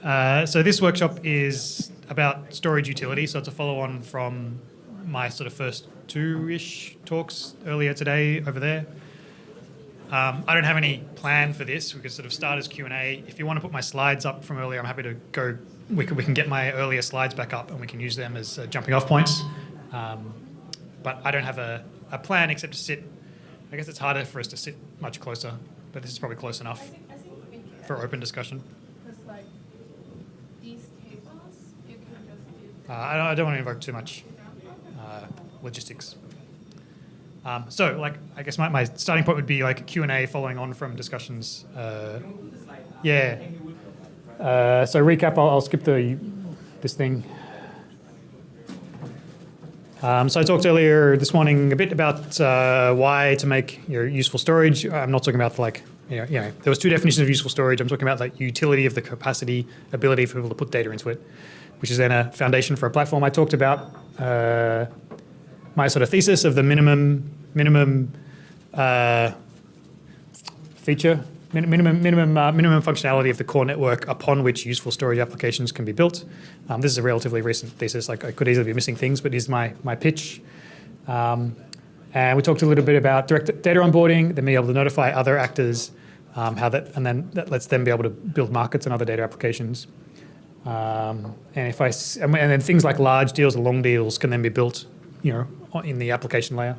So this workshop is about storage utility. So it's a follow-on from my sort of first two-ish talks earlier today over there. I don't have any plan for this. We could sort of start as Q&A. If you want to put my slides up from earlier, I'm happy to go. We can get my earlier slides back up and we can use them as jumping off points. But I don't have a plan except to sit. I guess it's harder for us to sit much closer, but this is probably close enough I think we can. for open discussion. Because like these tables, you can just do. I don't want to invoke too much logistics. So, like, I guess my starting point would be like Q&A following on from discussions. Yeah. So recap. I'll skip this thing. So I talked earlier this morning a bit about why to make useful storage. I'm not talking about like there was two definitions of useful storage. I'm talking about like utility of the capacity, ability for people to put data into it, which is then a foundation for a platform. I talked about my sort of thesis of the minimum feature, minimum functionality of the core network upon which useful storage applications can be built. This is a relatively recent thesis. Like I could easily be missing things, but here's my pitch. And we talked a little bit about direct data onboarding, then being able to notify other actors, and then that lets them be able to build markets and other data applications. And then things like large deals or long deals can then be built, in the application layer.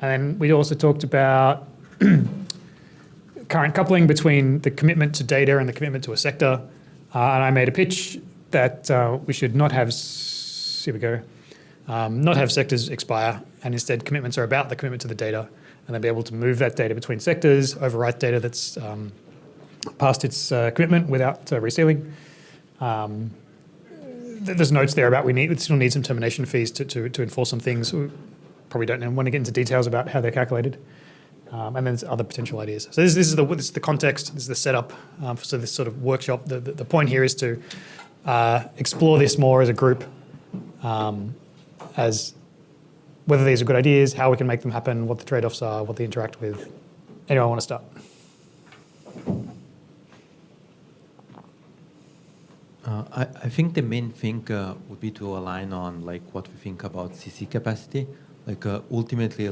And then we also talked about current coupling between the commitment to data and the commitment to a sector. And I made a pitch that we should not have, not have sectors expire, and instead commitments are about the commitment to the data, and then be able to move that data between sectors, overwrite data that's past its commitment without resealing. There's notes there about we still need some termination fees to enforce some things. We probably don't want to get into details about how they're calculated. And then there's other potential ideas. So this is the context, this is the setup for this sort of workshop. The point here is to explore this more as a group, as whether these are good ideas, how we can make them happen, what the trade-offs are, what they interact with. Anyone want to start? I think the main thing would be to align on like what we think about CC capacity. Like ultimately,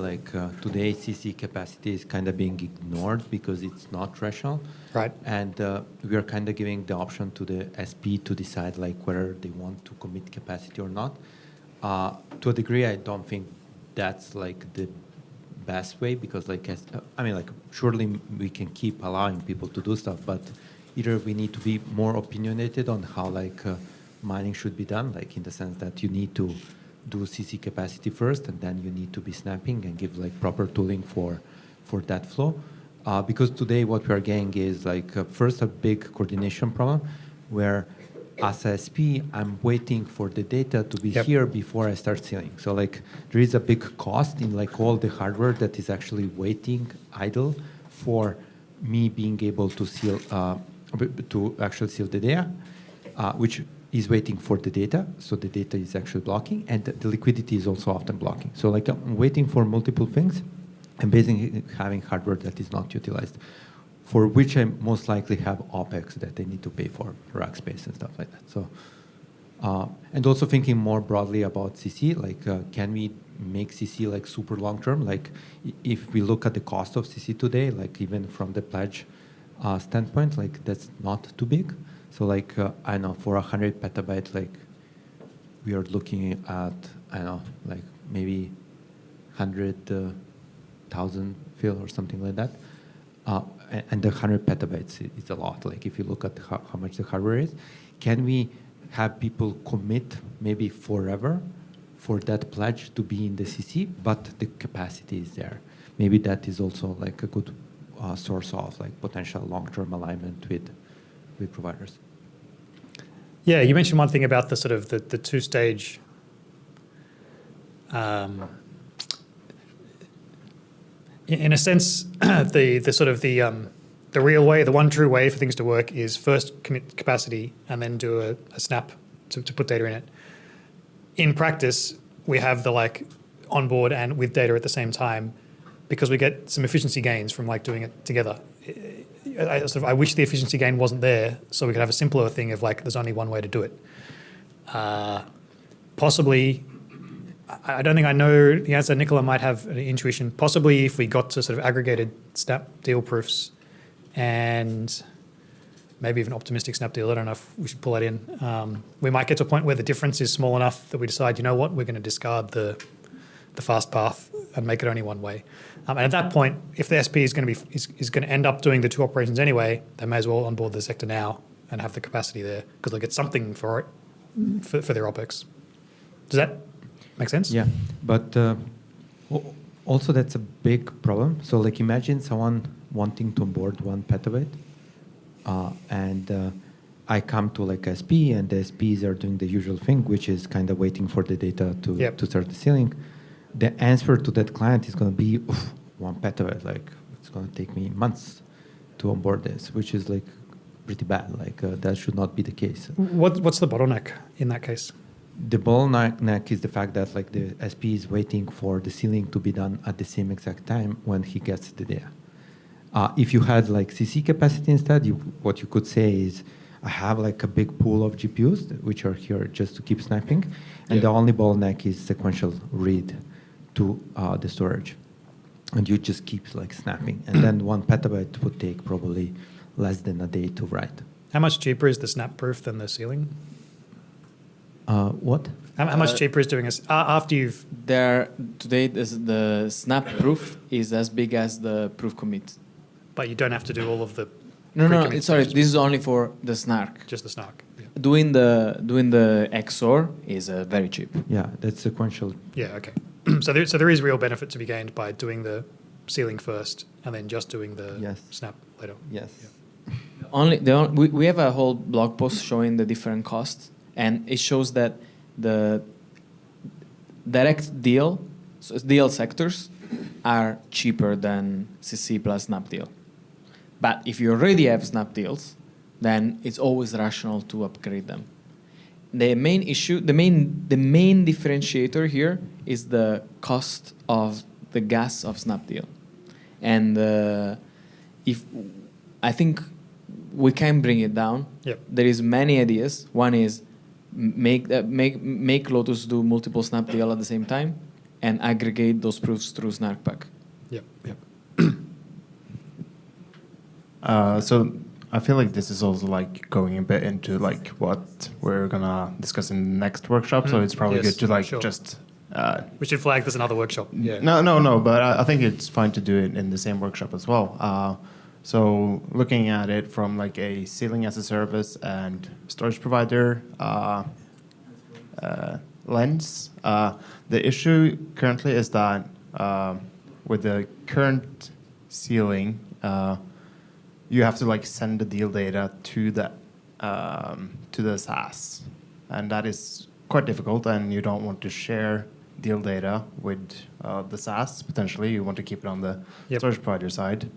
today CC capacity is kind of being ignored because it's not rational. Right. And we are kind of giving the option to the SP to decide like whether they want to commit capacity or not. To a degree, I don't think that's like the best way because surely we can keep allowing people to do stuff, but either we need to be more opinionated on how mining should be done, like in the sense that you need to do CC capacity first, and then you need to be snapping and give like proper tooling for that flow. Because today what we are getting is first a big coordination problem where as a SP, I'm waiting for the data to be here before I start sealing. So there is a big cost in all the hardware that is actually waiting idle for me being able to seal, to actually seal the data, which is waiting for the data, so the data is actually blocking, and the liquidity is also often blocking. So I'm waiting for multiple things, and basically having hardware that is not utilized, for which I most likely have OpEx that I need to pay for rack space and stuff like that. So, and also thinking more broadly about CC, can we make CC super long term? If we look at the cost of CC today, even from the pledge standpoint, that's not too big. So I know for 100 petabyte, we are looking at, maybe 100,000 fill or something like that. And the 100 petabytes is a lot. If you look at how much the hardware is, can we have people commit maybe forever for that pledge to be in the CC, but the capacity is there? Maybe that is also a good source of potential long-term alignment with providers. Yeah, you mentioned one thing about the sort of the two-stage in a sense, the real way, the one true way for things to work is first commit capacity and then do a snap to put data in it. In practice, we have the onboard and with data at the same time because we get some efficiency gains from doing it together. I wish the efficiency gain wasn't there, so we could have a simpler thing of like there's only one way to do it. Possibly, I don't think I know the answer. Nicola might have an intuition. Possibly, if we got to sort of aggregated Snapdeal proofs, and maybe even optimistic Snapdeal, I don't know if we should pull that in. We might get to a point where the difference is small enough that we decide, you know what, we're going to discard the fast path and make it only one way. And at that point, if the SP is going to end up doing the two operations anyway, they may as well onboard the sector now and have the capacity there because they'll get something for it for their OPEX. Does that make sense? Yeah, but also that's a big problem. So like imagine someone wanting to onboard 1 petabyte and I come to like SP and the SPs are doing the usual thing, which is kind of waiting for the data to start the sealing. The answer to that client is going to be 1 petabyte. Like it's going to take me months to onboard this, which is like pretty bad. Like that should not be the case. What's the bottleneck in that case? The bottleneck is the fact that like the SP is waiting for the sealing to be done at the same exact time when he gets the data. If you had like CC capacity instead, what you could say is, I have like a big pool of GPUs which are here just to keep sniping, and the only bottleneck is sequential read to the storage, and you just keep like snapping, and then 1 petabyte would take probably less than a day to write. How much cheaper is the snap proof than the sealing? What? How much cheaper is doing this after you've? Today the snap proof is as big as the proof commit. But you don't have to do all of the. No, pre-commit sorry. steps. This is only for the snark. Just the snark. Yeah. Doing the XOR is very cheap. Yeah, that's sequential. Yeah. Okay. So there is real benefit to be gained by doing the sealing first and then just doing the snap later. Yes. Yeah. We have a whole blog post showing the different costs, and it shows that the direct deal sectors are cheaper than CC plus Snapdeal. But if you already have Snapdeals, then it's always rational to upgrade them. The main issue, the main differentiator here is the cost of the gas of Snapdeal, and if I think we can bring it down. Yep. There is many ideas. One is make Lotus do multiple Snapdeal at the same time, and aggregate those proofs through Snarkpack. Yep. So I feel like this is also like going a bit into like what we're gonna discuss in the next workshop. So it's probably good to like just. We should flag this another workshop. Yeah. No. But I think it's fine to do it in the same workshop as well. So looking at it from like a sealing as a service and storage provider lens, the issue currently is that with the current sealing, you have to like send the deal data to the SaaS, and that is quite difficult. And you don't want to share deal data with the SaaS. Potentially, you want to keep it on the storage provider side,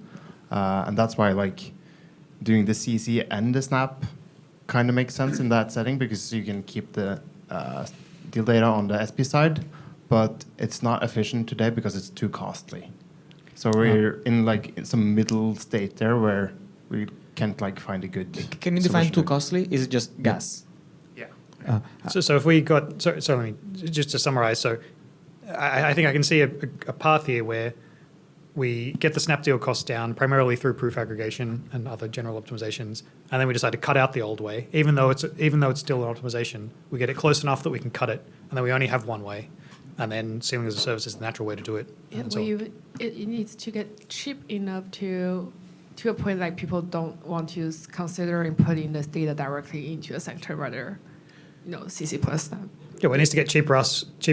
and that's why like doing the CC and the snap kind of makes sense in that setting, because you can keep the deal data on the SP side, but it's not efficient today because it's too costly. So we're in like some middle state there where we can't like find a good. Can you define solution. too costly? Is it just gas? Yeah. So if we got so let me just to summarize. So I think I can see a path here where we get the Snapdeal costs down primarily through proof aggregation and other general optimizations, and then we decide to cut out the old way, even though it's still an optimization. We get it close enough that we can cut it, and then we only have one way, and then sealing as a service is the natural way to do it. And so It needs to get cheap enough to a point like people don't want to consider putting this data directly into a sector, rather, CC plus snap. yeah, well, it needs to get cheap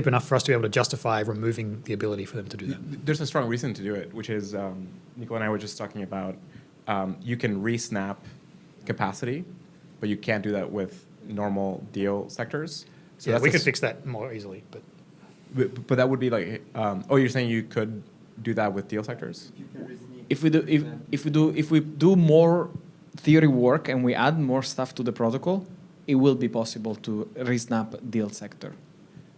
enough for us to be able to justify removing the ability for them to do that. There's a strong reason to do it, which is Nicola and I were just talking about. You can re-snap capacity, but you can't do that with normal deal sectors. So Yeah, that's we could fix that more easily, but that would be like. You're saying you could do that with deal sectors? If we do more theory work and we add more stuff to the protocol, it will be possible to re-snap deal sector.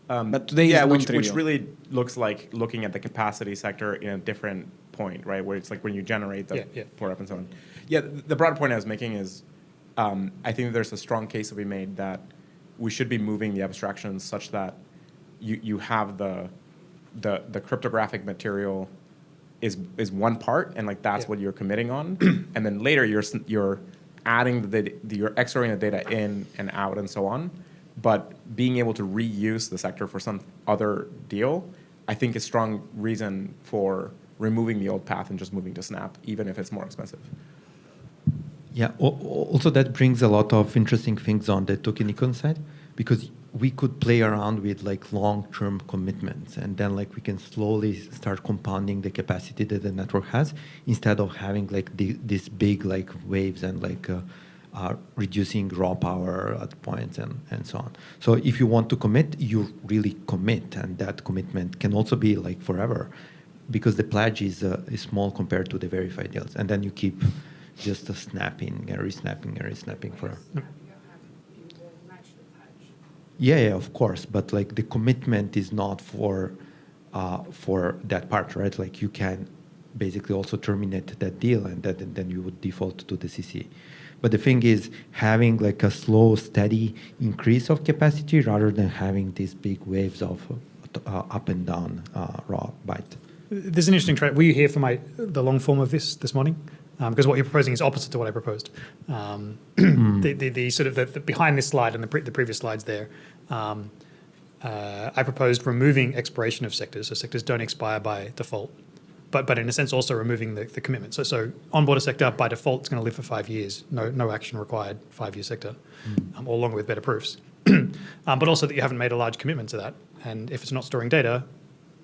But today yeah, is which non-trivial. really looks like looking at the capacity sector in a different point, right? Where it's like when you generate the pour up and so on. Yeah, the broader point I was making is I think there's a strong case to be made that we should be moving the abstractions such that you have the cryptographic material is one part, and like that's what you're committing on, and then later you're adding the data, you're exporting the data in and out and so on. But being able to reuse the sector for some other deal, I think is strong reason for removing the old path and just moving to Snap, even if it's more expensive. Yeah, also that brings a lot of interesting things on the tokenicon side, because we could play around with like long-term commitments, and then like we can slowly start compounding the capacity that the network has, instead of having like these big like waves and like reducing raw power at points and so on. So if you want to commit, you really commit, and that commitment can also be like forever, because the pledge is small compared to the verified deals, and then you keep just snapping and resnapping and resnapping forever. Yeah, of course, but like the commitment is not for that part, right? Like you can basically also terminate that deal, and then you would default to the CC. But the thing is having like a slow, steady increase of capacity rather than having these big waves of up and down raw byte. There's an interesting trade. Were you here for the long form of this morning? Because what you're proposing is opposite to what I proposed. The sort of the behind this slide and the previous slides there, I proposed removing expiration of sectors, so sectors don't expire by default, but in a sense also removing the commitment. So onboard a sector by default it's going to live for 5 years, no action required, 5-year sector, along with better proofs. But also that you haven't made a large commitment to that, and if it's not storing data,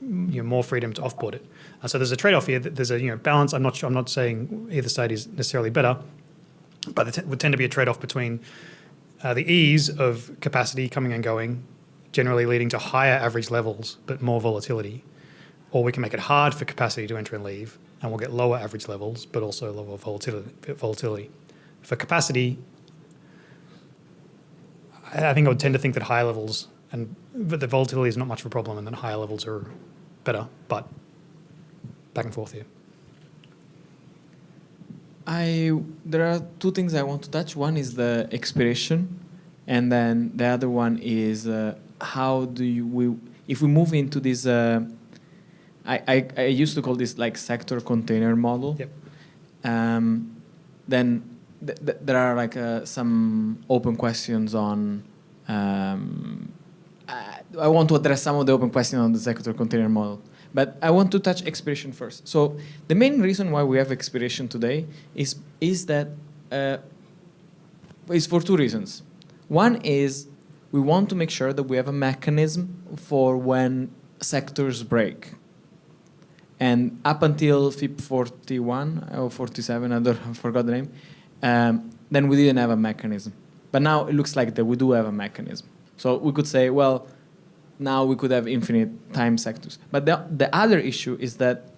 you have more freedom to offboard it. So there's a trade-off here. There's a balance. I'm not saying either side is necessarily better, but there would tend to be a trade-off between the ease of capacity coming and going, generally leading to higher average levels but more volatility, or we can make it hard for capacity to enter and leave, and we'll get lower average levels but also lower volatility. For capacity, I think I would tend to think that higher levels but the volatility is not much of a problem, and then higher levels are better, but back and forth here. There are two things I want to touch. One is the expiration, and then the other one is how do if we move into this, I used to call this like sector container model. Yep. Then there are like some open questions on, I want to address some of the open questions on the sector container model. But I want to touch expiration first. So the main reason why we have expiration today is that is for two reasons. One is we want to make sure that we have a mechanism for when sectors break. And up until FIP 41 or 47, I forgot the name, then we didn't have a mechanism. But now it looks like that we do have a mechanism. So we could say, well, now we could have infinite time sectors. But the other issue is that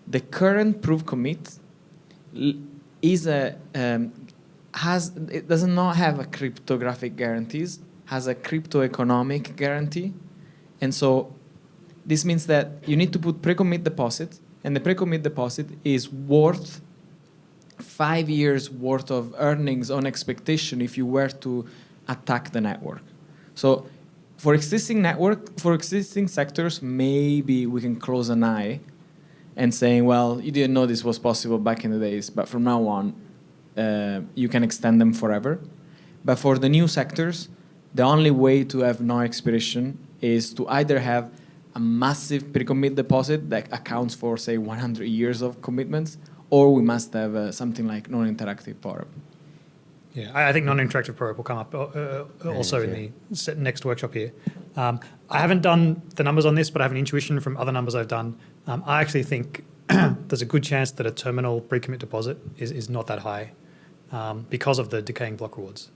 the current proof commit is it does not have a cryptographic guarantees, has a crypto economic guarantee. And so this means that you need to put pre-commit deposit, and the pre-commit deposit is worth 5 years worth of earnings on expectation if you were to attack the network. So for existing sectors, maybe we can close an eye and saying, well, you didn't know this was possible back in the days, but from now on, you can extend them forever. But for the new sectors, the only way to have no expiration is to either have a massive pre-commit deposit that accounts for, say, 100 years of commitments, or we must have something like non-interactive power-up. Yeah, I think non-interactive probe will come up also in the next workshop here. I haven't done the numbers on this, but I have an intuition from other numbers I've done. I actually think there's a good chance that a terminal pre-commit deposit is not that high because of the decaying block rewards.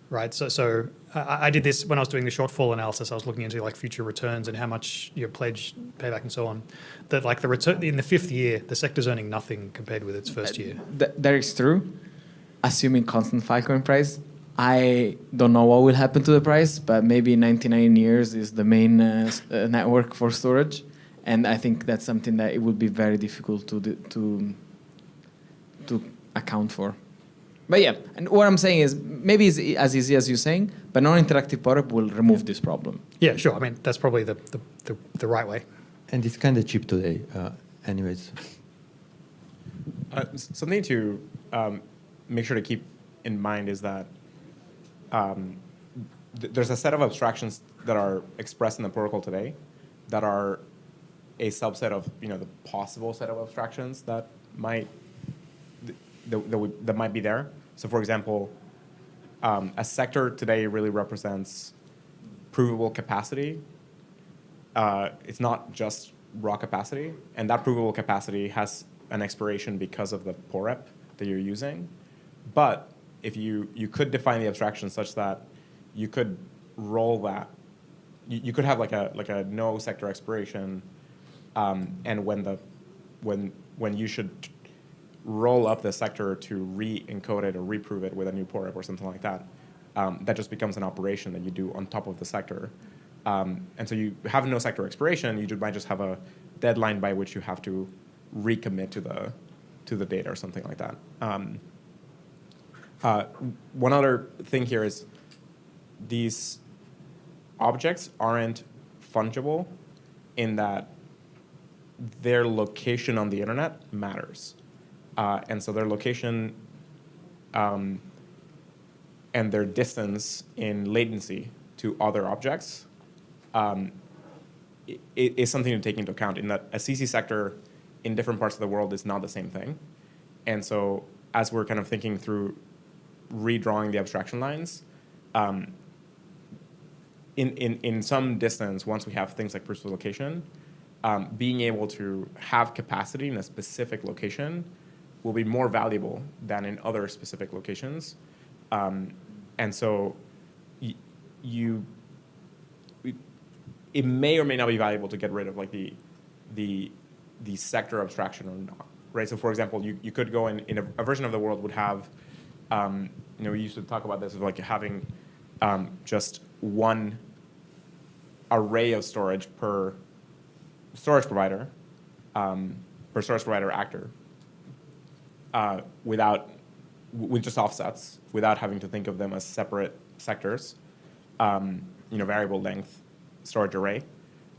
Right, so I did this when I was doing the shortfall analysis. I was looking into like future returns and how much your pledge, payback, and so on. That like the return in the 5th year, the sector's earning nothing compared with its first year. That is true, assuming constant Filecoin price. I don't know what will happen to the price, but maybe 99 years is the main network for storage, and I think that's something that it would be very difficult to account for. But yeah, and what I'm saying is maybe it's as easy as you're saying, but non-interactive POREP will remove this problem. Yeah, sure. I mean, that's probably the right way. And it's kind of cheap today, anyways. Something to make sure to keep in mind is that there's a set of abstractions that are expressed in the protocol today that are a subset of the possible set of abstractions that might be there. So, for example, a sector today really represents provable capacity. It's not just raw capacity, and that provable capacity has an expiration because of the POREP that you're using. But if you could define the abstraction such that you could roll that, you could have like a no sector expiration, and when you should roll up the sector to re-encode it or reprove it with a new POREP or something like that, that just becomes an operation that you do on top of the sector. And so you have no sector expiration, you might just have a deadline by which you have to recommit to the data or something like that. One other thing here is these objects aren't fungible in that their location on the internet matters. And so their location and their distance in latency to other objects is something to take into account, in that a CC sector in different parts of the world is not the same thing. And so as we're kind of thinking through redrawing the abstraction lines, in some distance, once we have things like proofs of location, being able to have capacity in a specific location will be more valuable than in other specific locations. And so it may or may not be valuable to get rid of like the sector abstraction or not, right? So for example, you could go in a version of the world would have, we used to talk about this, of like having just one array of storage per storage provider, actor, with just offsets, without having to think of them as separate sectors, variable length storage array.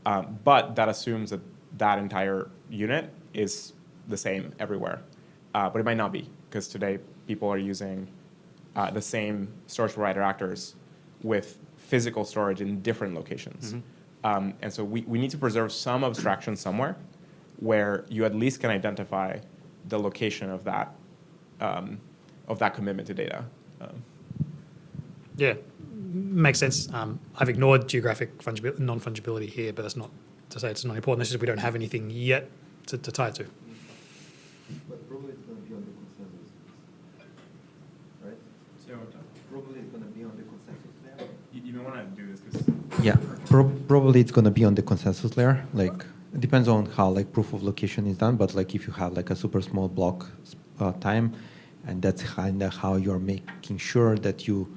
But that assumes that entire unit is the same everywhere. But it might not be, because today people are using the same storage provider actors with physical storage in different locations. Mm-hmm. And so we need to preserve some abstraction somewhere where you at least can identify the location of that commitment to data. Yeah, makes sense. I've ignored geographic non-fungibility here, but that's not to say it's not important. It's just we don't have anything yet to tie it to. But probably it's going to be on the consensus, right? Probably it's going to be on the consensus layer. You may want to do this because... Yeah, probably it's going to be on the consensus layer. Like, it depends on how like proof of location is done, but like if you have like a super small block time, and that's kind of how you're making sure that you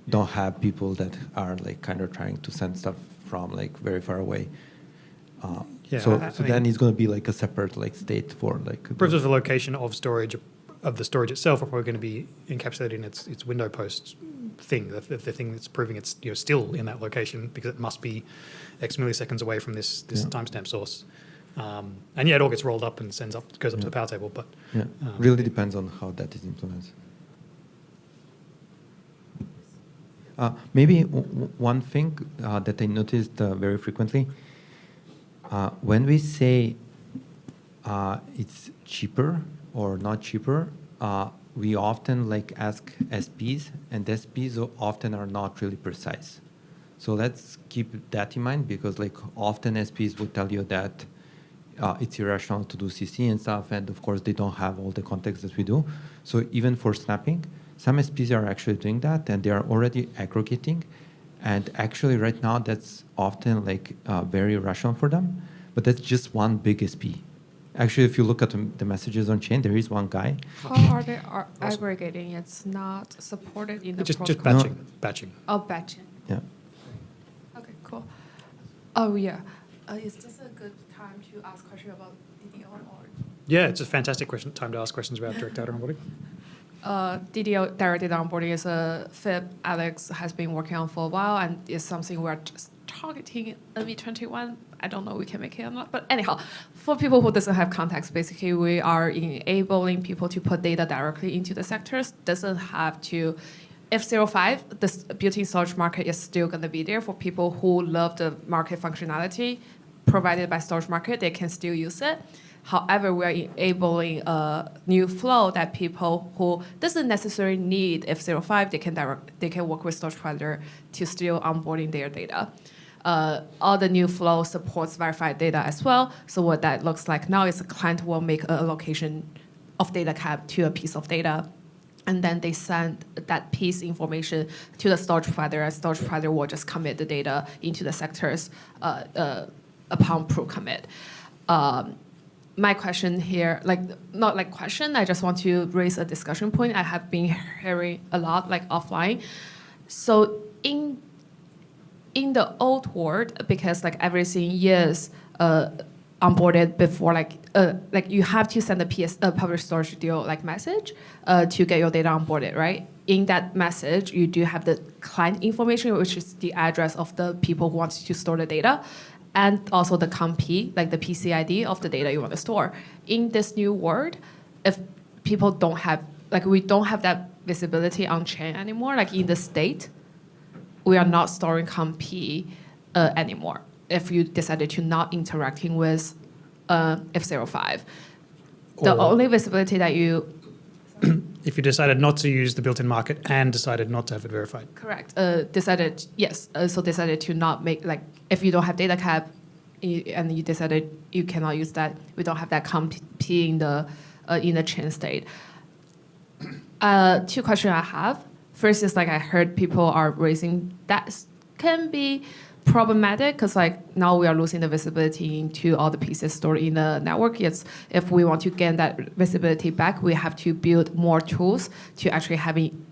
don't have people that are like kind of trying to send stuff from like very far away. So then it's going to be like a separate like state for like proofs of the location of storage of the storage itself are probably going to be encapsulated in its window post thing, the thing that's proving it's still in that location because it must be X milliseconds away from this timestamp source. And it all gets rolled up and goes up to the power table. But really depends on how that is implemented. Maybe one thing that I noticed very frequently, when we say it's cheaper or not cheaper, we often like ask SPs, and SPs often are not really precise. So let's keep that in mind, because like often SPs will tell you that it's irrational to do CC and stuff, and of course they don't have all the context that we do. So even for snapping, some SPs are actually doing that, and they are already aggregating. And actually right now that's often like very rational for them, but that's just one big SP. Actually, if you look at the messages on chain, there is one guy. How are they aggregating? It's not supported in the Just protocol. batching. Oh, batching. Yeah. Okay, cool. Oh, yeah. Is this a good time to ask question about DDO or? Yeah, it's a fantastic time to ask questions about direct data onboarding. DDO, direct data onboarding, is a FIP Alex has been working on for a while, and is something we're just targeting NV21. I don't know if we can make it or not, but anyhow, for people who doesn't have context, basically we are enabling people to put data directly into the sectors. Doesn't have to. F05, this built-in storage market is still going to be there for people who love the market functionality provided by storage market. They can still use it. However, we are enabling a new flow that people who doesn't necessarily need F05, they can work with storage provider to still onboarding their data. All the new flow supports verified data as well. So what that looks like now is a client will make an allocation of data cap to a piece of data, and then they send that piece information to the storage provider, and storage provider will just commit the data into the sectors upon proof commit. My question here, not like question, I just want to raise a discussion point I have been hearing a lot, offline. So in the old world, because everything is onboarded before, you have to send a public storage deal message to get your data onboarded, right? In that message, you do have the client information, which is the address of the people who want to store the data, and also the COMP, the PCID of the data you want to store. In this new world, if people don't have, we don't have that visibility on chain anymore, in the state, we are not storing COMP anymore if you decided to not interacting with F05. The only visibility that you... If you decided not to use the built-in market and decided not to have it verified. Correct. Decided to not make, if you don't have data cap and you decided you cannot use that, we don't have that COMP in the chain state. Two questions I have. First is I heard people are raising that can be problematic because now we are losing the visibility into all the pieces stored in the network. Yes, if we want to gain that visibility back, we have to build more tools to actually having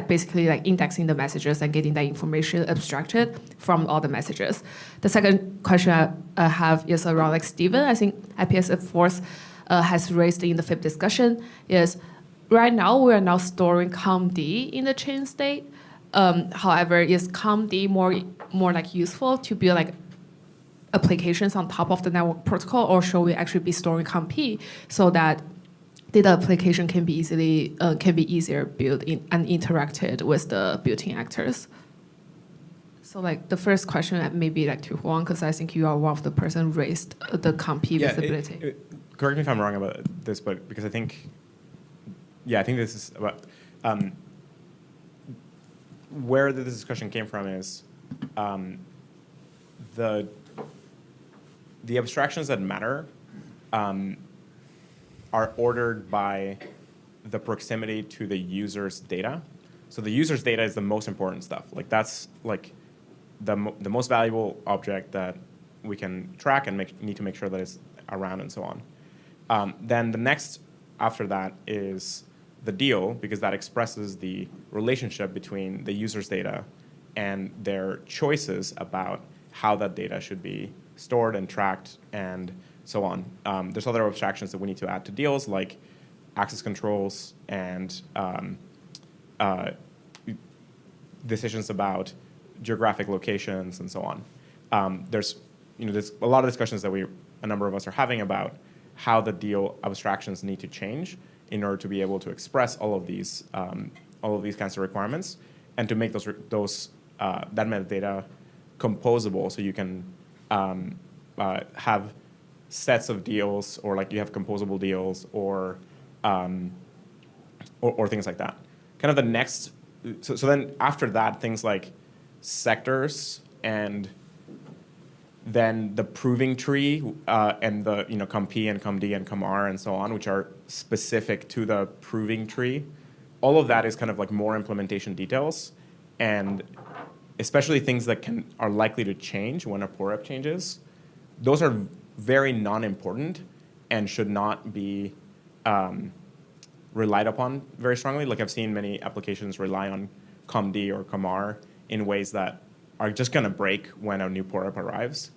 basically indexing the messages and getting that information abstracted from all the messages. The second question I have is around Steven. I think IPS Force has raised in the FIP discussion is right now we are now storing COMD in the chain state. However, is COMD more useful to build applications on top of the network protocol, or should we actually be storing COMP so that data application can be easier built in and interacted with the built-in actors? So the first question maybe to Huang, because I think you are one of the person raised the COMP visibility. Correct me if I'm wrong about this, but because I think this is about where this discussion came from is the abstractions that matter are ordered by the proximity to the user's data. So the user's data is the most important stuff. That's the most valuable object that we can track and need to make sure that it's around and so on. Then the next after that is the deal, because that expresses the relationship between the user's data and their choices about how that data should be stored and tracked and so on. There's other abstractions that we need to add to deals, like access controls and decisions about geographic locations and so on. There's a lot of discussions that a number of us are having about how the deal abstractions need to change in order to be able to express all of these kinds of requirements and to make that metadata composable, so you can have sets of deals, or you have composable deals, or things like that. Kind of the next, so then after that, things like sectors and then the proving tree and the COMP and COMD and COMR and so on, which are specific to the proving tree. All of that is kind of more implementation details, and especially things that are likely to change when a POREP changes. Those are very non-important, and should not be relied upon very strongly. Like I've seen many applications rely on comd or comr in ways that are just going to break when a new port arrives.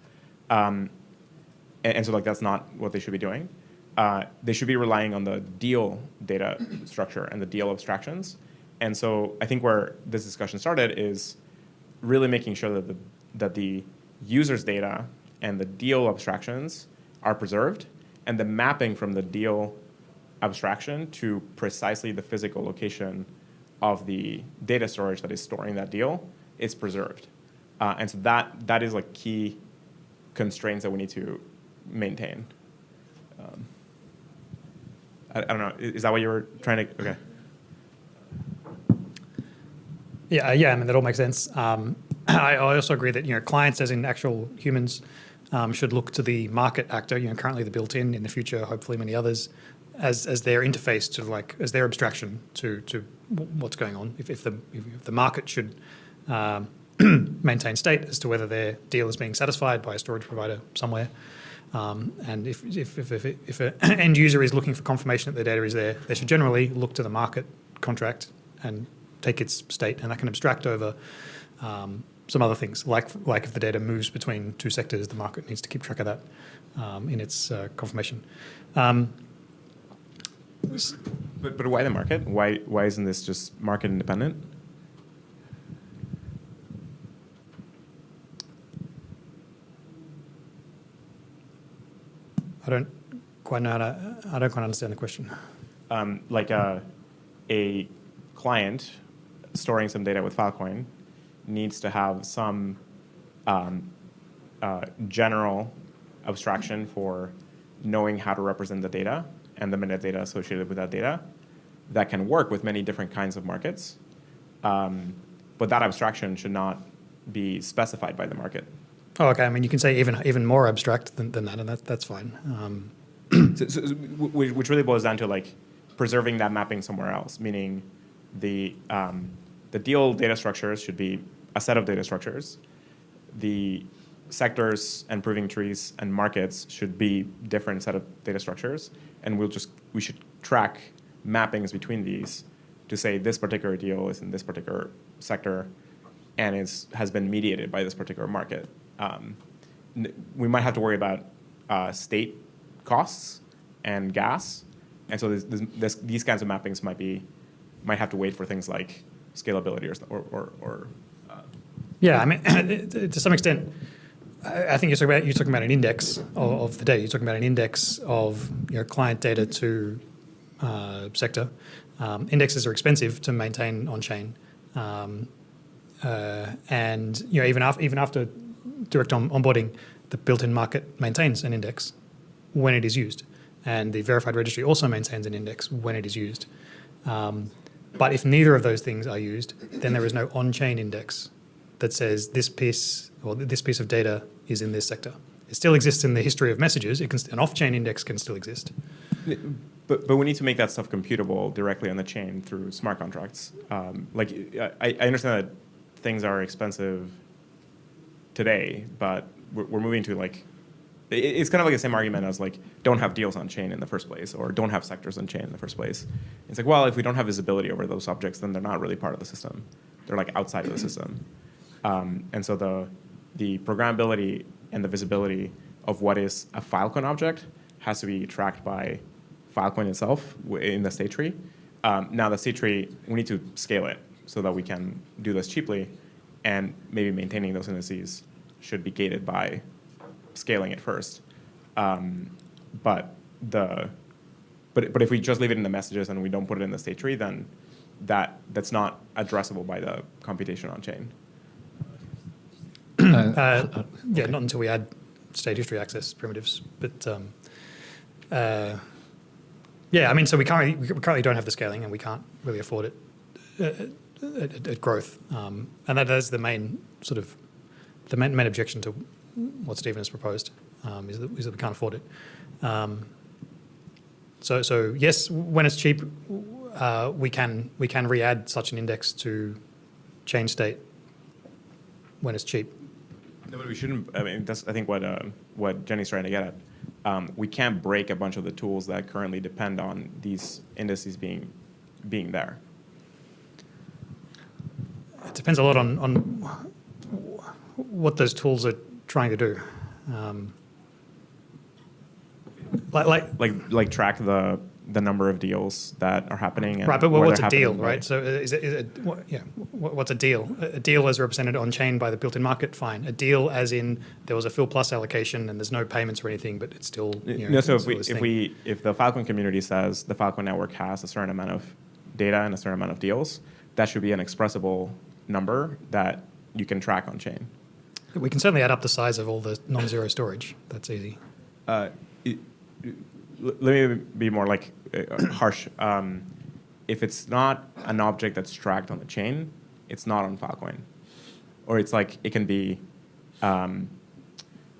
And so like that's not what they should be doing. They should be relying on the deal data structure and the deal abstractions. And so I think where this discussion started is really making sure that the user's data and the deal abstractions are preserved, and the mapping from the deal abstraction to precisely the physical location of the data storage that is storing that deal is preserved. And so that is like key constraints that we need to maintain. I don't know. Is that what you were trying to? Okay. Yeah. I mean, that all makes sense. I also agree that clients, as in actual humans, should look to the market actor. Currently the built-in, in the future, hopefully many others, as their interface to as their abstraction to what's going on. If the market should maintain state as to whether their deal is being satisfied by a storage provider somewhere. And if an end user is looking for confirmation that their data is there, they should generally look to the market contract and take its state, and that can abstract over some other things, like if the data moves between two sectors, the market needs to keep track of that in its confirmation. But why the market? Why isn't this just market independent? I don't quite understand the question. Like a client storing some data with Filecoin needs to have some general abstraction for knowing how to represent the data and the metadata associated with that data that can work with many different kinds of markets. But that abstraction should not be specified by the market. Oh, okay. I mean, you can say even more abstract than that, and that's fine. Which really boils down to like preserving that mapping somewhere else, meaning the deal data structures should be a set of data structures. The sectors and proving trees and markets should be different set of data structures, and we should track mappings between these to say this particular deal is in this particular sector and has been mediated by this particular market. We might have to worry about state costs and gas, and so these kinds of mappings might have to wait for things like scalability or yeah, I mean, to some extent, I think you're talking about an index of the data. You're talking about an index of client data to sector. Indexes are expensive to maintain on chain, and even after direct onboarding, the built-in market maintains an index when it is used, and the verified registry also maintains an index when it is used. But if neither of those things are used, then there is no on-chain index that says this piece of data is in this sector. It still exists in the history of messages. An off-chain index can still exist. But we need to make that stuff computable directly on the chain through smart contracts. I understand that things are expensive today, but we're moving to it's kind of like the same argument as don't have deals on chain in the first place, or don't have sectors on chain in the first place. It's like, well, if we don't have visibility over those objects, then they're not really part of the system. They're outside of the system. And so the programmability and the visibility of what is a Filecoin object has to be tracked by Filecoin itself in the state tree. Now the state tree, we need to scale it so that we can do this cheaply, and maybe maintaining those indices should be gated by scaling it first. But if we just leave it in the messages and we don't put it in the state tree, then that's not addressable by the computation on chain. Yeah, not until we add state history access primitives. But yeah, I mean, so we currently don't have the scaling, and we can't really afford it at growth. And that is the main main objection to what Stephen has proposed, is that we can't afford it. So yes, when it's cheap, we can re-add such an index to chain state when it's cheap. No, but we shouldn't. I mean, that's I think what Jenny's trying to get at. we can't break a bunch of the tools that currently depend on these indices being there. It depends a lot on what those tools are trying to do. Like track the number of deals that are happening. And right, but where what's they're a deal, happening, right? So what's a deal? A deal is represented on chain by the built-in market. Fine. A deal, as in there was a fill plus allocation and there's no payments or anything, but it's still. No, so if the Filecoin community says the Filecoin network has a certain amount of data and a certain amount of deals, that should be an expressible number that you can track on chain. We can certainly add up the size of all the non-zero storage. That's easy. Let me be more like harsh. If it's not an object that's tracked on the chain, it's not on Filecoin. Or it's like it can be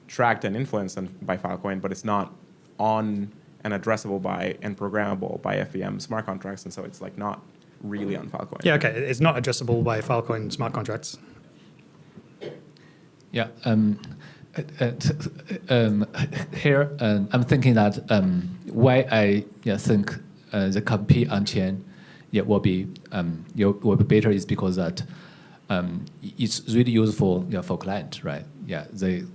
tracked and influenced by Filecoin, but it's not on and addressable by and programmable by FVM smart contracts, and so it's like not really on Filecoin. Yeah, okay. It's not addressable by Filecoin smart contracts. Yeah. Here, I'm thinking that why I think the compete on chain will be better is because that it's really useful for client, right? Yeah, the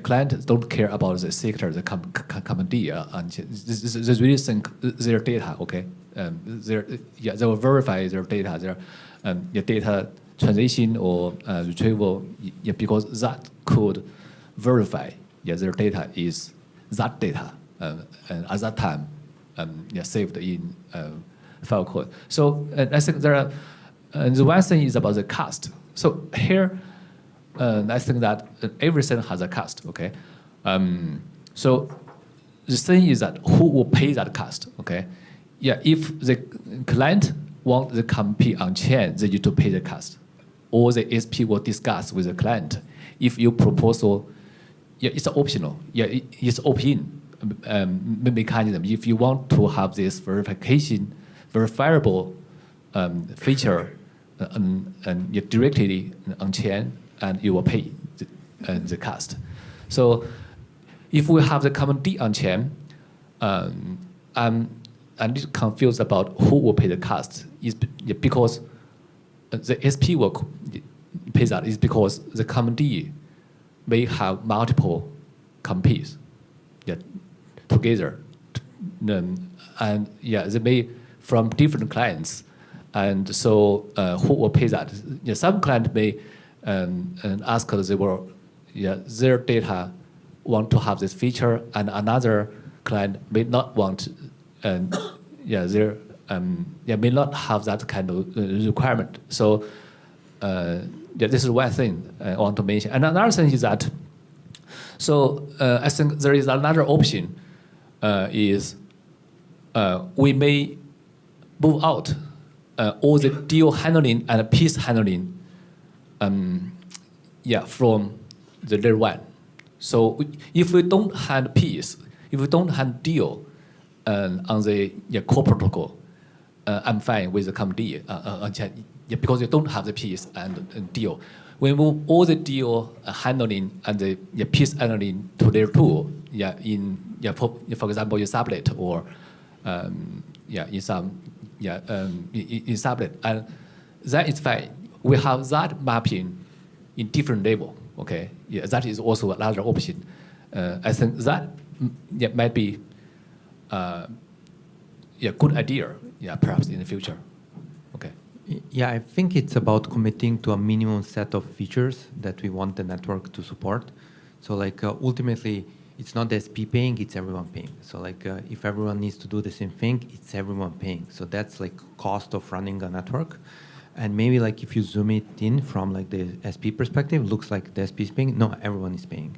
client don't care about the sector, the company, and they really think their data, okay? They will verify their data, their data transition or retrieval, because that could verify their data is that data and at that time saved in Filecoin. So I think there are the one thing is about the cost. So here I think that everything has a cost. Okay, so the thing is that who will pay that cost? Okay, yeah, if the client want the compete on chain, they need to pay the cost, or the SP will discuss with the client. If your proposal, it's optional. It's opt-in mechanism. If you want to have this verifiable feature and directly on chain, and you will pay the cost. So if we have the common D on chain, I'm confused about who will pay the cost. Is because the SP will pay that is because the common D may have multiple competes together, and they may from different clients, and so who will pay that? Some client may ask their data want to have this feature, and another client may not want, their may not have that kind of requirement. So this is one thing I want to mention. And another thing is that, so I think there is another option is we may move out all the deal handling and piece handling from the layer one. So if we don't hand piece, if we don't hand deal on the core protocol, I'm fine with the common D because you don't have the piece and deal. We move all the deal handling and the piece handling to layer two. For example, in sublet or in some in sublet, and that is fine. We have that mapping in different level. Okay, that is also another option. I think that might be good idea. Perhaps in the future. Okay. Yeah, I think it's about committing to a minimum set of features that we want the network to support. So like ultimately, it's not the SP paying, it's everyone paying. So like if everyone needs to do the same thing, it's everyone paying. So that's like cost of running a network. And maybe like if you zoom it in from like the SP perspective, looks like the SP is paying. No, everyone is paying.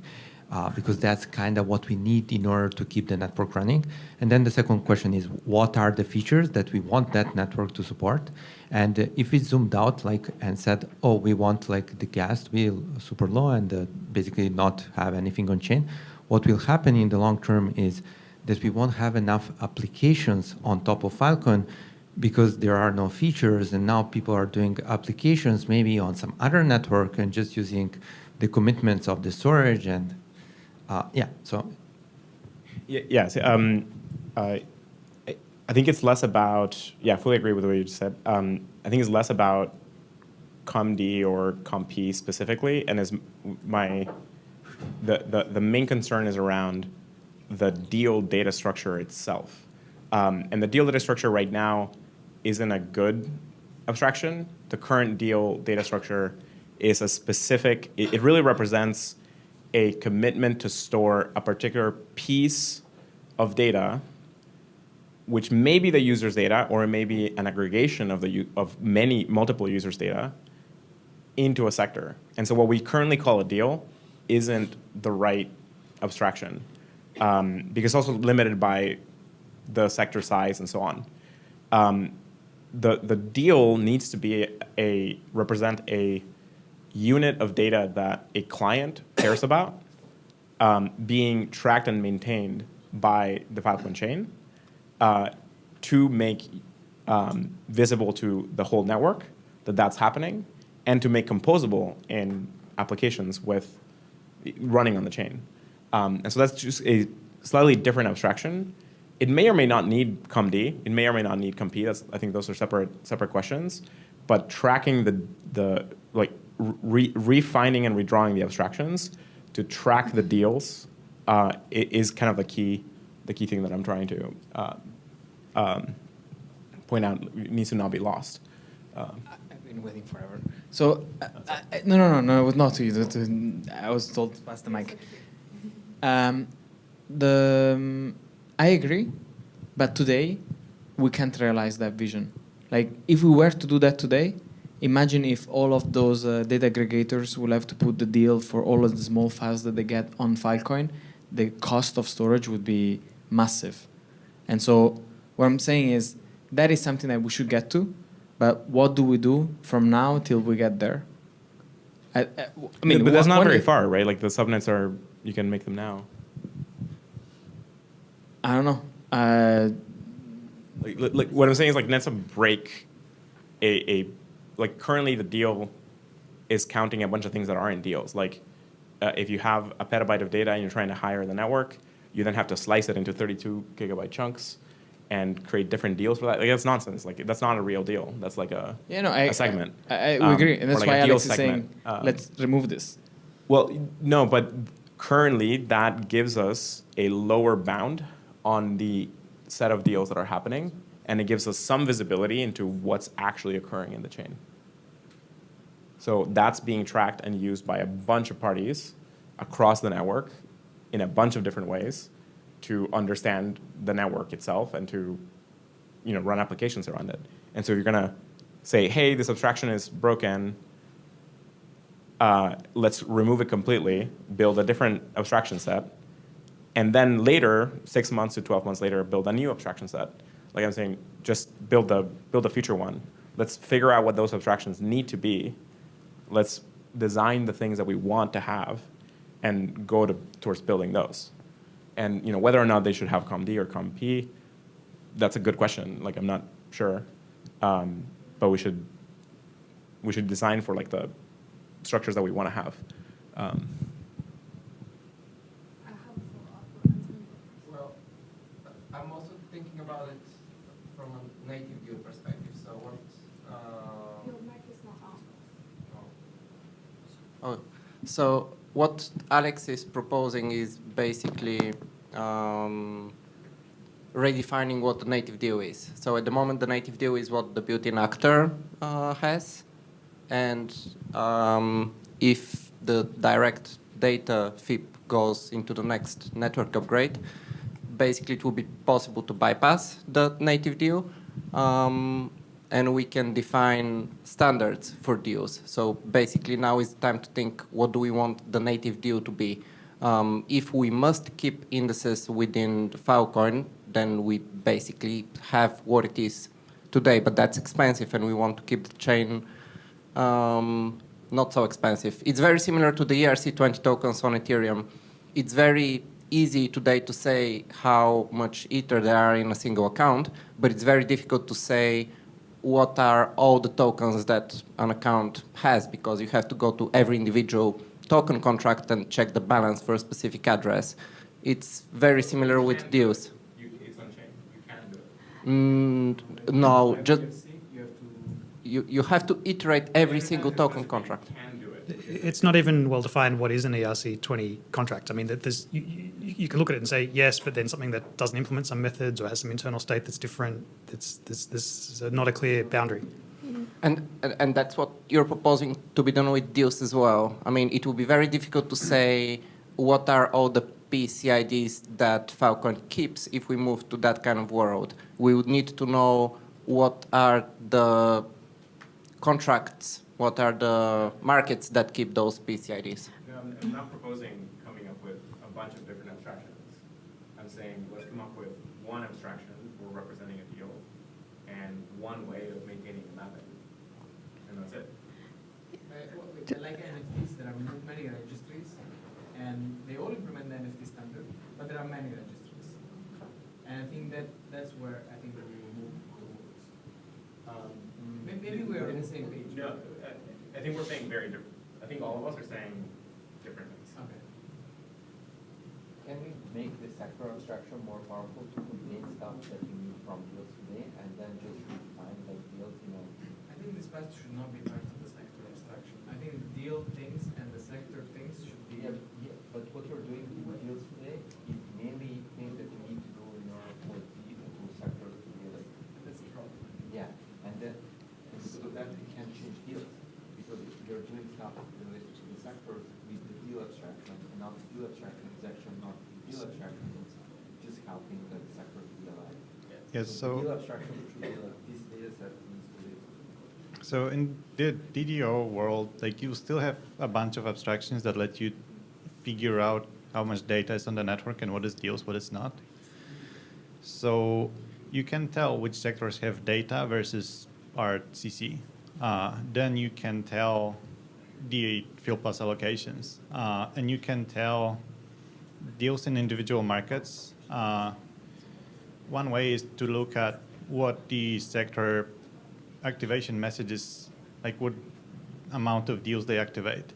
Because that's kind of what we need in order to keep the network running. And then the second question is, what are the features that we want that network to support? And if we zoomed out and said, oh, we want like the gas to be super low and basically not have anything on chain, what will happen in the long term is that we won't have enough applications on top of Filecoin because there are no features, and now people are doing applications maybe on some other network and just using the commitments of the storage and so Yes. I think it's less about, I fully agree with what you just said. I think it's less about ComD or ComP specifically, and the main concern is around the deal data structure itself. And the deal data structure right now isn't a good abstraction. The current deal data structure is a specific, it really represents a commitment to store a particular piece of data, which may be the user's data, or it may be an aggregation of multiple users' data into a sector. And so what we currently call a deal isn't the right abstraction, because it's also limited by the sector size and so on. The deal needs to be represent a unit of data that a client cares about, being tracked and maintained by the Filecoin chain, to make visible to the whole network that that's happening, and to make composable in applications with running on the chain. And so that's just a slightly different abstraction. It may or may not need ComD. It may or may not need ComP. I think those are separate questions. But tracking refining and redrawing the abstractions to track the deals is kind of the key thing that I'm trying to point out. It needs to not be lost. I've been waiting forever. So, no, it was not to you. I was told to pass the mic. I agree, but today we can't realize that vision. Like, if we were to do that today, imagine if all of those data aggregators will have to put the deal for all of the small files that they get on Filecoin. The cost of storage would be massive. And so what I'm saying is that is something that we should get to, but what do we do from now till we get there? I mean, but that's not very far, right? Like the subnets you can make them now. I don't know. Like what I'm saying is, like, nets break like currently the deal is counting a bunch of things that aren't deals. Like if you have a petabyte of data and you're trying to hire the network, you then have to slice it into 32 gigabyte chunks and create different deals for that. Like, that's nonsense. Like, that's not a real deal. That's like a segment. I agree, and that's like why Alex is segment. saying let's remove this. Well, no, but currently that gives us a lower bound on the set of deals that are happening, and it gives us some visibility into what's actually occurring in the chain. So that's being tracked and used by a bunch of parties across the network in a bunch of different ways to understand the network itself and to run applications around it. And so you're going to say, hey, this abstraction is broken. Let's remove it completely, build a different abstraction set, and then later, 6 months to 12 months later, build a new abstraction set. Like I'm saying, just build a future one. Let's figure out what those abstractions need to be. Let's design the things that we want to have and go towards building those. And whether or not they should have ComD or ComP, that's a good question. Like, I'm not sure, but we should design for like the structures that we want to have. Well, I'm also thinking about it from a native view perspective. So what? Your mic is not on. Oh, so what Alex is proposing is basically redefining what the native view is. So at the moment, the native view is what the built-in actor has, and if the direct data FIP goes into the next network upgrade, basically it will be possible to bypass the native view, and we can define standards for deals. So basically now is the time to think, what do we want the native deal to be? If we must keep indices within the Filecoin, then we basically have what it is today, but that's expensive, and we want to keep the chain not so expensive. It's very similar to the ERC20 tokens on Ethereum. It's very easy today to say how much Ether there are in a single account, but it's very difficult to say what are all the tokens that an account has, because you have to go to every individual token contract and check the balance for a specific address. It's very similar with deals. It's on-chain. You can do it. No, just you have to iterate every single token contract. It's not even well defined what is an ERC20 contract. I mean, you can look at it and say yes, but then something that doesn't implement some methods or has some internal state that's different. This is not a clear boundary. And that's what you're proposing to be done with deals as well. I mean, it will be very difficult to say what are all the PCIDs that Filecoin keeps if we move to that kind of world. We would need to know what are the contracts, what are the markets that keep those PCIDs. No, I'm not proposing coming up with a bunch of different abstractions. I'm saying let's come up with one abstraction for representing a deal and one way of maintaining a mapping. And that's it. Like NFTs, there are many registries, and they all implement the NFT standard, but there are many registries. And I think that's where I think that we will move towards. Maybe we are on the same page. No, I think we're saying very different. I think all of us are saying different things. Okay. Can we make the sector abstraction more powerful to contain stuff that you need from deals today, and then just refine like deals, I think this part should not be part of the sector abstraction. I think the deal things and the sector things should be. Yeah, but what you're doing with deals today is mainly things that you need to do in order for the sectors to be like. That's the problem. Yeah, and then because of that you can't change deals because you're doing stuff related to the sectors with the deal abstraction, and now the deal abstraction is actually not the deal abstraction; it's just helping the sector to be alive. Yes, The deal abstraction should be like this data set needs to live. So in the DDO world, like you still have a bunch of abstractions that let you figure out how much data is on the network and what is deals, what is not. So you can tell which sectors have data versus are CC. Then you can tell the field plus allocations, and you can tell deals in individual markets. One way is to look at what the sector activation messages, like what amount of deals they activate.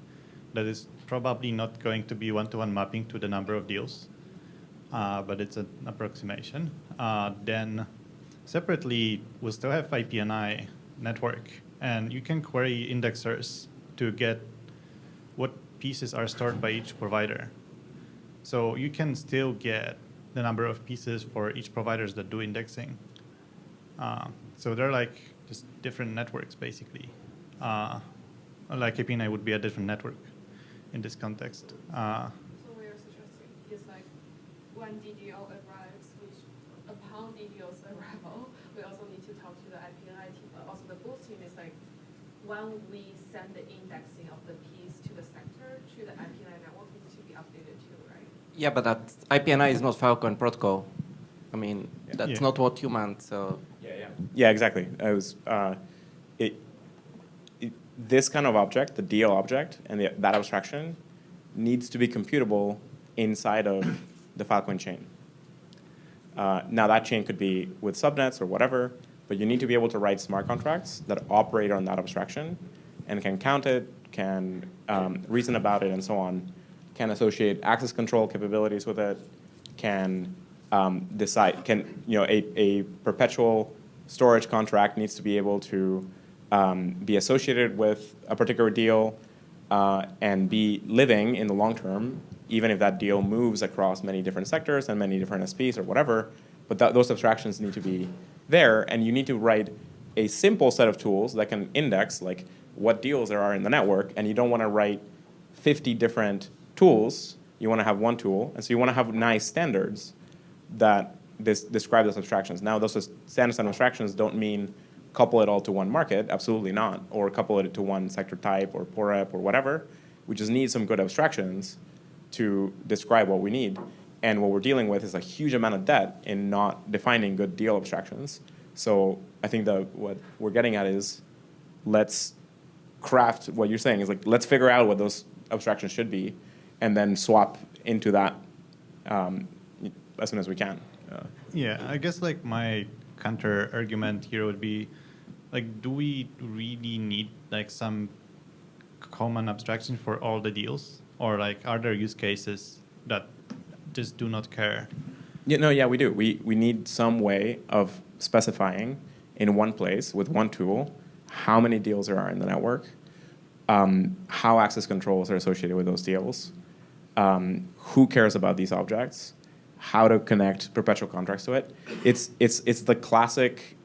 That is probably not going to be one-to-one mapping to the number of deals, but it's an approximation. Then separately, we'll still have IPNI network, and you can query indexers to get what pieces are stored by each provider. So you can still get the number of pieces for each providers that do indexing. So they're like just different networks, basically. Like APNI would be a different network in this context. So we are suggesting is like when DDO arrives, which upon DDO's arrival, we also need to talk to the IPNI team. Also, the boost team is like when we send the indexing of the piece to the sector, to the IPNI network needs to be updated too, right? Yeah, but that IPNI is not Filecoin protocol. I mean, that's not what you meant. So. Yeah, exactly. I was this kind of object, the DL object, and that abstraction needs to be computable inside of the Filecoin chain. Now that chain could be with subnets or whatever, but you need to be able to write smart contracts that operate on that abstraction and can count it, can reason about it, and so on, can associate access control capabilities with it, can decide, a perpetual storage contract needs to be able to be associated with a particular deal and be living in the long term, even if that deal moves across many different sectors and many different SPs or whatever. But those abstractions need to be there, and you need to write a simple set of tools that can index like what deals there are in the network, and you don't want to write 50 different tools. You want to have one tool, and so you want to have nice standards that describe those abstractions. Now, those standards and abstractions don't mean couple it all to one market, absolutely not, or couple it to one sector type or POREP or whatever. We just need some good abstractions to describe what we need. And what we're dealing with is a huge amount of debt in not defining good deal abstractions. So I think that what we're getting at is let's craft what you're saying is like, let's figure out what those abstractions should be and then swap into that as soon as we can. Yeah, I guess like my counter argument here would be like, do we really need like some common abstraction for all the deals? Or like, are there use cases that just do not care? Yeah, we do. We need some way of specifying in one place with one tool how many deals there are in the network, how access controls are associated with those deals, who cares about these objects, how to connect perpetual contracts to it. It's the classic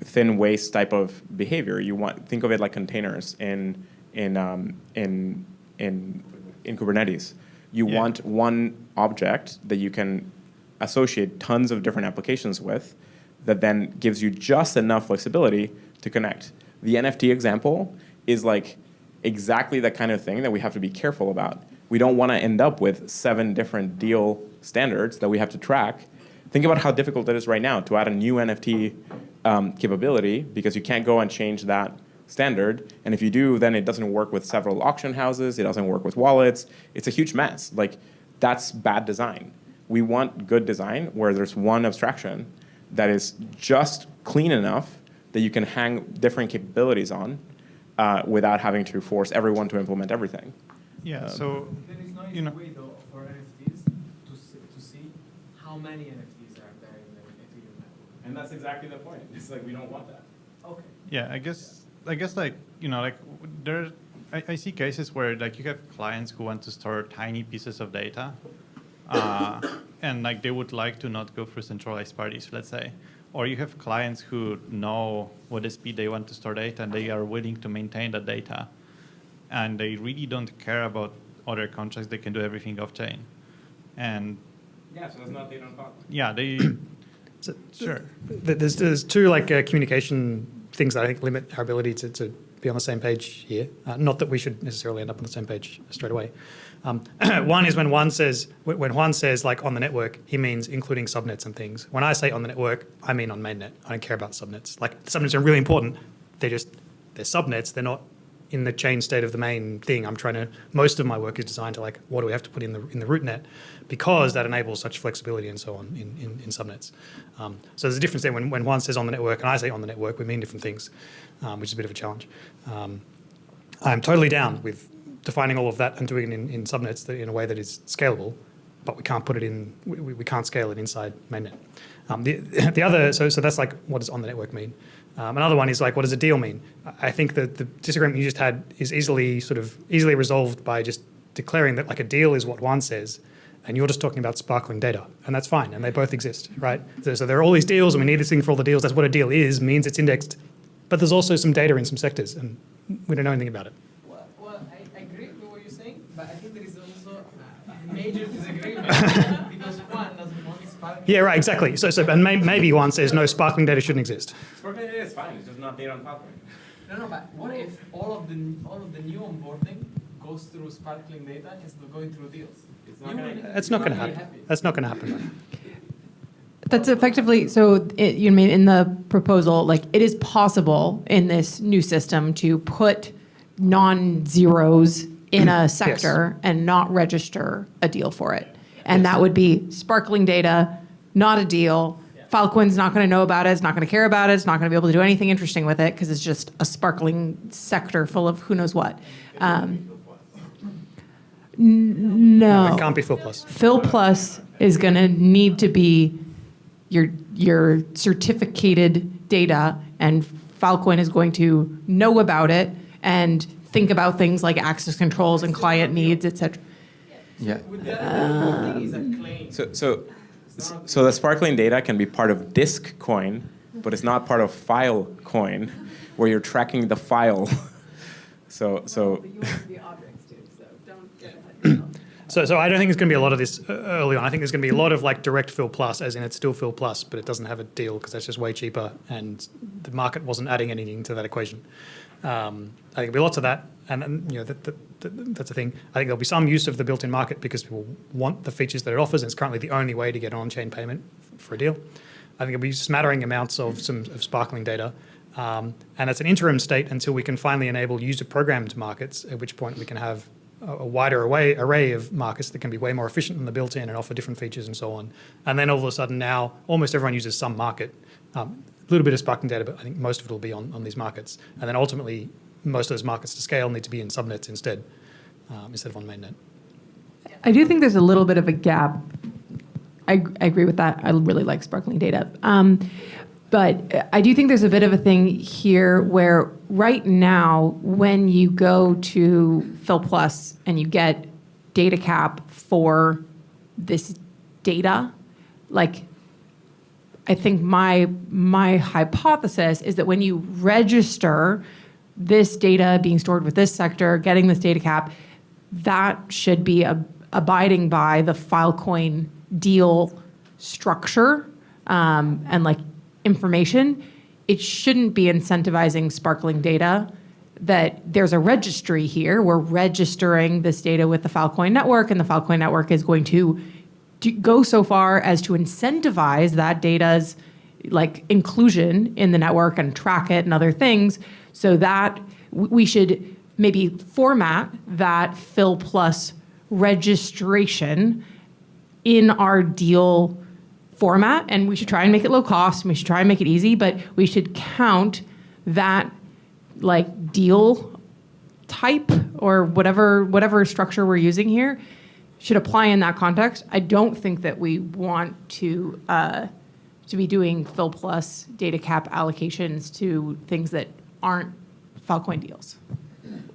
thin waist type of behavior. Think of it like containers in Kubernetes. You want one object that you can associate tons of different applications with that then gives you just enough flexibility to connect. The NFT example is like exactly the kind of thing that we have to be careful about. We don't want to end up with 7 different deal standards that we have to track. Think about how difficult it is right now to add a new NFT capability because you can't go and change that standard. And if you do, then it doesn't work with several auction houses. It doesn't work with wallets. It's a huge mess. Like, that's bad design. We want good design where there's one abstraction that is just clean enough that you can hang different capabilities on without having to force everyone to implement everything. Yeah, so, There is no you know, way though for NFTs to see how many NFTs are there in the Ethereum network. And that's exactly the point. It's like we don't want that. Okay. yeah, I guess like, you know, like there, I see cases where like you have clients who want to store tiny pieces of data, and like they would like to not go through centralized parties, let's say. Or you have clients who know what the speed they want to store data and they are willing to maintain that data. And they really don't care about other contracts. They can do everything off chain. And Yeah, so that's not data on Filecoin. yeah, they, So, sure. There's two like communication things that I think limit our ability to be on the same page here. Not that we should necessarily end up on the same page straight away. One is when Juan says like on the network, he means including subnets and things. When I say on the network, I mean on mainnet. I don't care about subnets. Like subnets are really important. They're subnets. They're not in the chain state of the main thing. Most of my work is designed to like, what do we have to put in the root net? Because that enables such flexibility and so on in subnets. So there's a difference there when Juan says on the network and I say on the network, we mean different things, which is a bit of a challenge. I'm totally down with defining all of that and doing it in subnets in a way that is scalable, but we can't put it in, we can't scale it inside mainnet. The other, so that's like, what does on the network mean? Another one is like, what does a deal mean? I think that the disagreement you just had is easily resolved by just declaring that like a deal is what Juan says, and you're just talking about sparkling data, and that's fine, and they both exist, right? So there are all these deals, and we need this thing for all the deals. That's what a deal is, means it's indexed, but there's also some data in some sectors, and we don't know anything about it. Well, I agree with what you're saying, but I think there is also a major disagreement because one doesn't want sparkling. Yeah, right, exactly. So and maybe Juan says no, sparkling data shouldn't exist. Sparkling data is fine. It's just not data on Filecoin. No, but what if all of the new onboarding goes through sparkling data instead of going through deals? That's not going to happen. That's not going to happen. Right? That's effectively, so you mean in the proposal, like it is possible in this new system to put non-zeros in a sector and not register a deal for it. And that would be sparkling data, not a deal. Filecoin's not going to know about it. It's not going to care about it. It's not going to be able to do anything interesting with it because it's just a sparkling sector full of who knows what. No. It can't be Fill Plus. Fill Plus is going to need to be your certificated data, and Filecoin is going to know about it and think about things like access controls and client needs, etc. Yeah. With the other thing is a claim. So the sparkling data can be part of disk coin, but it's not part of Filecoin, where you're tracking the file. So So I don't think there's going to be a lot of this early on. I think there's going to be a lot of like direct Fill Plus, as in it's still Fill Plus, but it doesn't have a deal because that's just way cheaper, and the market wasn't adding anything to that equation. I think there'll be lots of that, and you know that's a thing. I think there'll be some use of the built-in market because people want the features that it offers, and it's currently the only way to get on-chain payment for a deal. I think there'll be smattering amounts of sparkling data, and it's an interim state until we can finally enable user-programmed markets, at which point we can have a wider array of markets that can be way more efficient than the built-in and offer different features and so on. And then all of a sudden now, almost everyone uses some market. A little bit of sparkling data, but I think most of it will be on these markets. And then ultimately, most of those markets to scale need to be in subnets instead of on mainnet. I do think there's a little bit of a gap. I agree with that. I really like sparkling data. But I do think there's a bit of a thing here where right now, when you go to Fill Plus and you get data cap for this data, like, I think my hypothesis is that when you register this data being stored with this sector, getting this data cap, that should be abiding by the Filecoin deal structure and like information. It shouldn't be incentivizing sparkling data, that there's a registry here. We're registering this data with the Filecoin network, and the Filecoin network is going to go so far as to incentivize that data's like inclusion in the network and track it and other things, so that we should maybe format that Fill Plus registration in our deal format, and we should try and make it low cost, and we should try and make it easy, but we should count that like deal type or whatever structure we're using here should apply in that context. I don't think that we want to be doing Fill Plus data cap allocations to things that aren't Filecoin deals.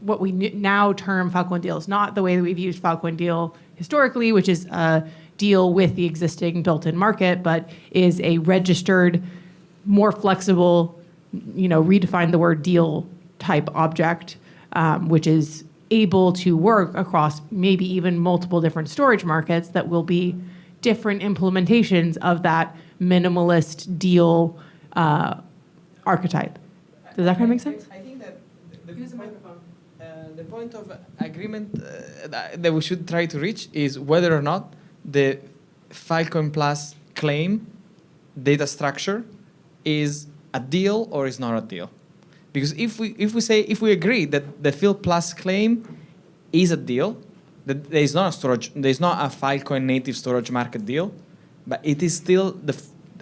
What we now term Filecoin deal is not the way that we've used Filecoin deal historically, which is a deal with the existing built-in market, but is a registered, more flexible, redefine the word deal type object, which is able to work across maybe even multiple different storage markets that will be different implementations of that minimalist deal archetype. Does that kind of make sense? I think that the point of agreement that we should try to reach is whether or not the Filecoin Plus claim data structure is a deal or is not a deal. Because if we agree that the Fill Plus claim is a deal, that there is not a Filecoin native storage market deal, but it is still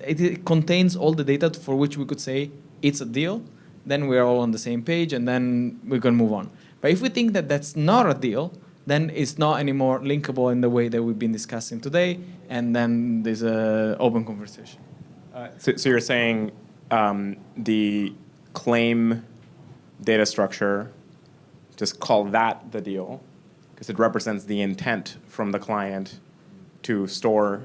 it contains all the data for which we could say it's a deal, then we're all on the same page, and then we can move on. But if we think that that's not a deal, then it's not anymore linkable in the way that we've been discussing today, and then there's an open conversation. So you're saying the claim data structure, just call that the deal, because it represents the intent from the client to store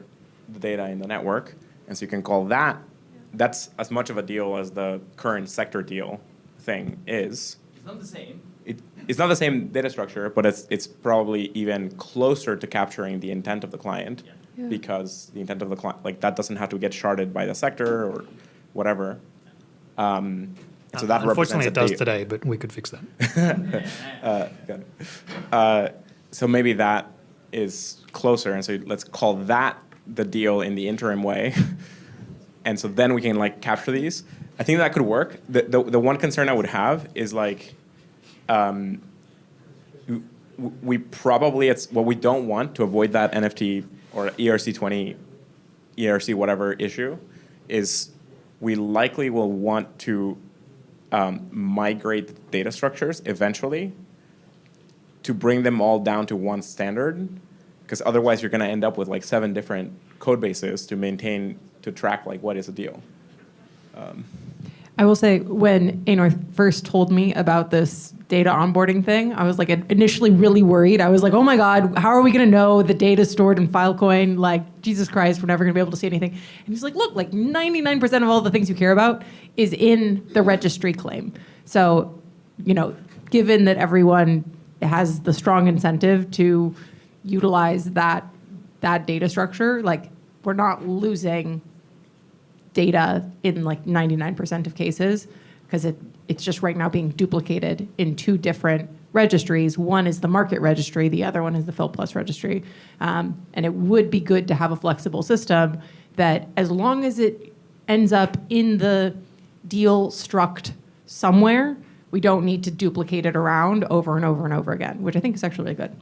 the data in the network. And so you can call that's as much of a deal as the current sector deal thing is. It's not the same. It's not the same data structure, but it's probably even closer to capturing the intent of the client, because the intent of the client, like, that doesn't have to get sharded by the sector or whatever. So that unfortunately, it does deal today, but we could fix that. Got it. So maybe that is closer, and so let's call that the deal in the interim way, and so then we can like capture these. I think that could work. The one concern I would have is like, we probably, it's what we don't want to avoid that NFT or ERC20, ERC whatever issue, is we likely will want to migrate data structures eventually to bring them all down to one standard, because otherwise you're going to end up with like 7 different code bases to track like what is a deal. I will say, when Anor first told me about this data onboarding thing, I was like initially really worried. I was like, oh my God, how are we going to know the data stored in Filecoin? Like, Jesus Christ, we're never going to be able to see anything. And he's like, look, like 99% of all the things you care about is in the registry claim. So, given that everyone has the strong incentive to utilize that data structure, like, we're not losing data in like 99% of cases, because it's just right now being duplicated in 2 different registries. One is the market registry, the other one is the Fill Plus registry. And it would be good to have a flexible system that, as long as it ends up in the deal struct somewhere, we don't need to duplicate it around over and over and over again, which I think is actually really good.